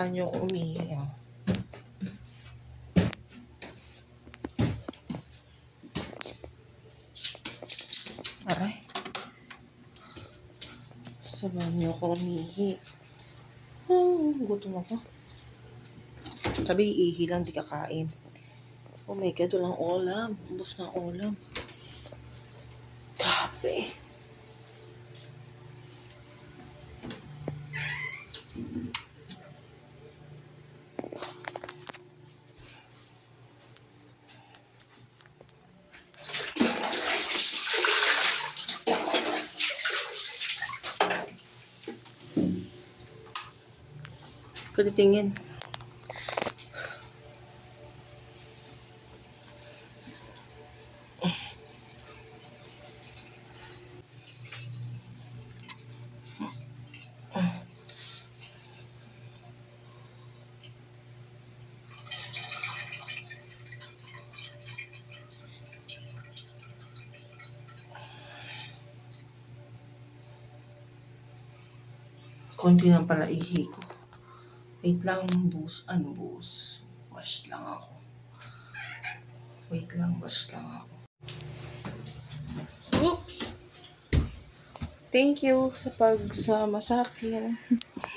Nyo umihi. Aray. Sabahan nyo ako umihi. Gutom ako. Sabi, ihi lang, di kakain. Oh my God, walang ulam. Ubus na ulam. Grabe. Katitingin. Konti lang pala ihi ko. Wait lang, boss. Ano, boss? Wash lang ako. Wait lang, wash lang ako. Oops! Thank you sa pagsama sa akin.